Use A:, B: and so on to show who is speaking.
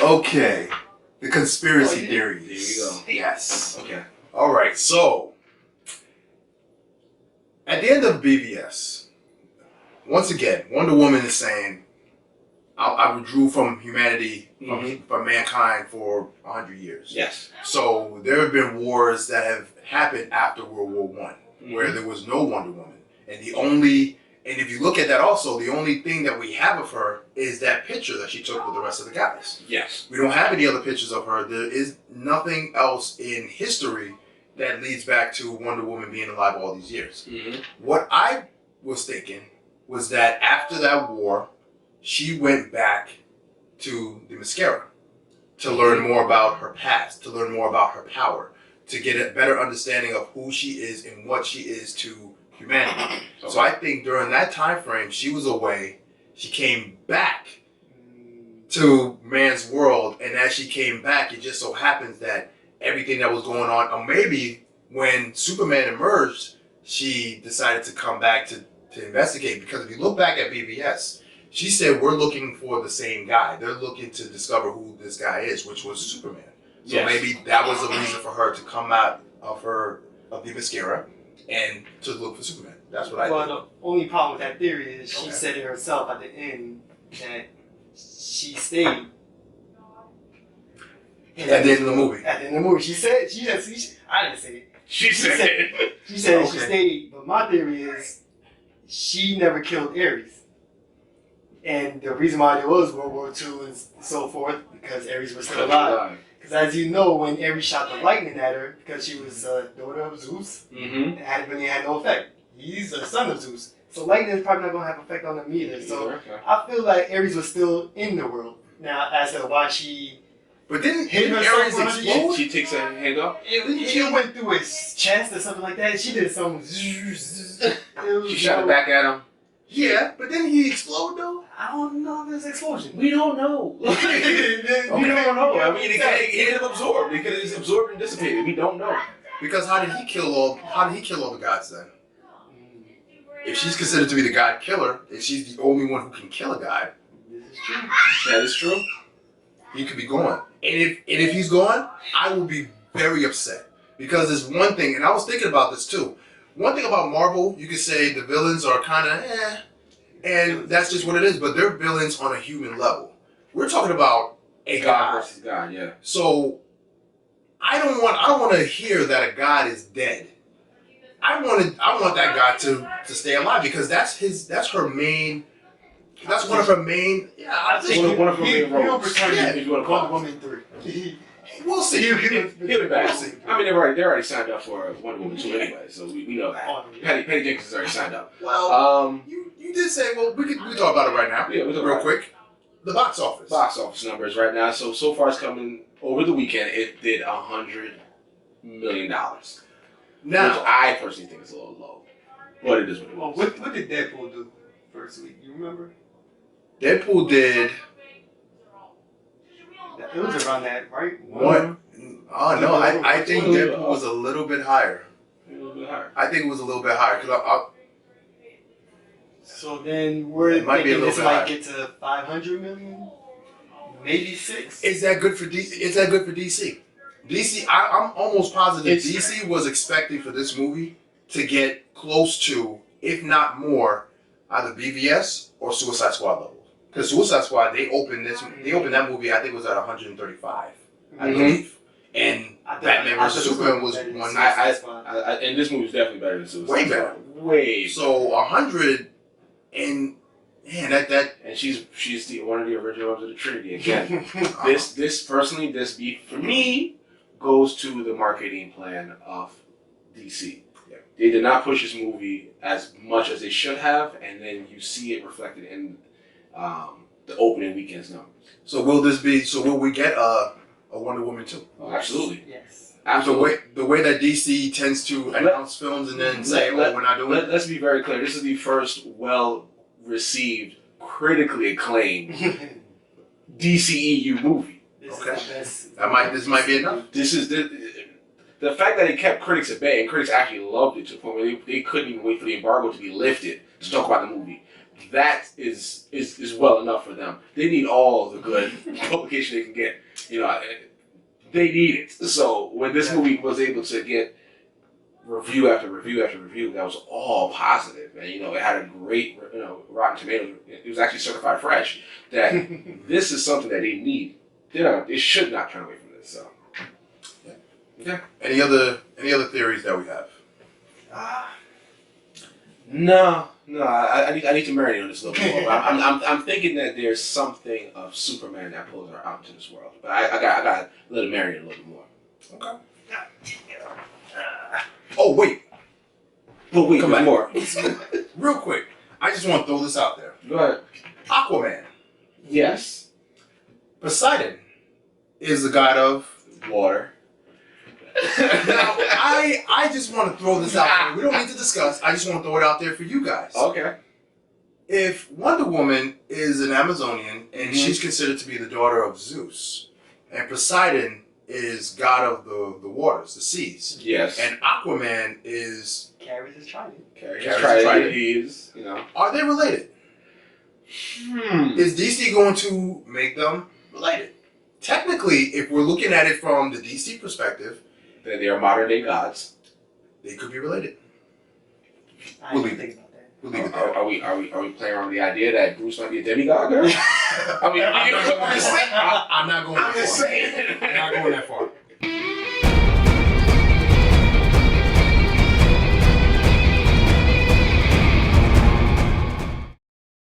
A: Okay. The conspiracy theories.
B: There you go.
A: Yes.
B: Okay.
A: All right. So, at the end of BVS, once again, Wonder Woman is saying, I withdrew from humanity, from mankind for 100 years.
B: Yes.
A: So there have been wars that have happened after World War One, where there was no Wonder Woman, and if you look at that also, the only thing that we have of her is that picture that she took with the rest of the guys.
B: Yes.
A: We don't have any other pictures of her. There is nothing else in history that leads back to Wonder Woman being alive all these years. What I was thinking was that after that war, she went back to the Mascara to learn more about her past, to learn more about her power, to get a better understanding of who she is and what she is to humanity. So I think during that time frame, she was away. She came back to man's world, and as she came back, it just so happens that everything that was going on, or maybe when Superman emerged, she decided to come back to investigate. Because if you look back at BVS, she said, we're looking for the same guy. They're looking to discover who this guy is, which was Superman. So maybe that was a reason for her to come out of the Mascara and to look for Superman. That's what I think.
C: Well, the only problem with that theory is she said it herself at the end that she stayed.
A: At the end of the movie.
C: At the end of the movie. She said, I didn't say it.
B: She said it.
C: She said she stayed. But my theory is she never killed Ares. And the reason why there was World War II and so forth, because Ares was still alive. Because as you know, when Ares shot the lightning at her, because she was daughter of Zeus, it had no effect. He's the son of Zeus. So lightning is probably not going to have effect on him either. So I feel like Ares was still in the world. Now, as to why she...
A: But didn't Ares explode?
B: She takes her hand off?
C: She went through his chest or something like that. She did some...
B: She shot it back at him.
A: Yeah, but didn't he explode though?
C: I don't know if there's an explosion.
B: We don't know. We don't know. I mean, it could have absorbed. It could have absorbed and dissipated. We don't know.
A: Because how did he kill all the gods then? If she's considered to be the god killer, if she's the only one who can kill a god,
C: This is true.
B: That is true.
A: He could be gone. And if he's gone, I will be very upset. Because there's one thing, and I was thinking about this too. One thing about Marvel, you could say the villains are kind of and that's just what it is. But they're villains on a human level. We're talking about a god
B: versus god, yeah.
A: So I don't want to hear that a god is dead. I want that god to stay alive because that's her main. That's one of her main. Yeah, I think
B: one of her main roles.
A: Yeah,
B: if you want to call it.
C: Woman 3.
A: We'll see.
B: He'll be back. We'll see. I mean, they're already signed up for Wonder Woman 2 anyway, so we know that. Patty Jenkins is already signed up.
A: Well, you did say, well, we can talk about it right now.
B: Yeah,
A: real quick. The box office.
B: Box office numbers right now. So far it's coming over the weekend. It did $100 million. Now, which I personally think is a little low, but it is what it is.
C: Well, what did Deadpool do first week? You remember?
A: Deadpool did.
C: It was around that, right?
A: What? Oh no, I think Deadpool was a little bit higher.
B: A little bit higher.
A: I think it was a little bit higher because
C: So then we're thinking this might get to 500 million, maybe 6.
A: Is that good for DC? Is that good for DC? DC, I'm almost positive DC was expecting for this movie to get close to, if not more, either BVS or Suicide Squad level. Because Suicide Squad, they opened that movie, I think it was at 135, I believe. And Batman vs Superman was one.
B: And this movie is definitely better than Suicide Squad.
A: Way better.
B: Way.
A: So 100 and man, that
B: and she's one of the original members of the Trinity again. this personally, this beef for me goes to the marketing plan of DC.
A: Yeah.
B: They did not push this movie as much as they should have, and then you see it reflected in the opening weekend's numbers.
A: So will we get a Wonder Woman 2?
B: Oh, absolutely.
C: Yes.
A: Absolutely. The way that DC tends to announce films and then say, we're not doing it.
B: Let's be very clear. This is the first well-received, critically acclaimed DCEU movie.
A: Okay. This might be enough.
B: This is the fact that it kept critics at bay, and critics actually loved it to the point where they couldn't even wait for the embargo to be lifted to talk about the movie. that is well enough for them. They need all the good publication they can get. They need it. So when this movie was able to get review after review after review, that was all positive. And it had a great Rotten Tomatoes. It was actually certified fresh. That this is something that they need. They should not turn away from this. So
A: yeah. Any other theories that we have?
B: No. I need to marinate on this a little bit more. I'm thinking that there's something of Superman that pulls her out into this world. But I got to let it marinate a little bit more.
A: Okay. Oh wait.
B: But wait,
A: Come
B: there's more.
A: Real quick, I just want to throw this out there.
B: Go ahead.
A: Aquaman.
B: Yes.
A: Poseidon is the god of
B: water.
A: Now, I just want to throw this out there. We don't need to discuss. I just want to throw it out there for you guys.
B: Okay.
A: If Wonder Woman is an Amazonian and she's considered to be the daughter of Zeus, and Poseidon is god of the waters, the seas.
B: Yes.
A: And Aquaman is
C: carries his trident.
B: Carries.
A: Are they related? Is DC going to make them related? Technically, if we're looking at it from the DC perspective,
B: that they are modern day gods.
A: They could be related.
C: We'll leave it.
A: We'll leave it there.
B: Are we playing around with the idea that Bruce might be a demigod girl? I'm
A: not going that far. I'm not going that far.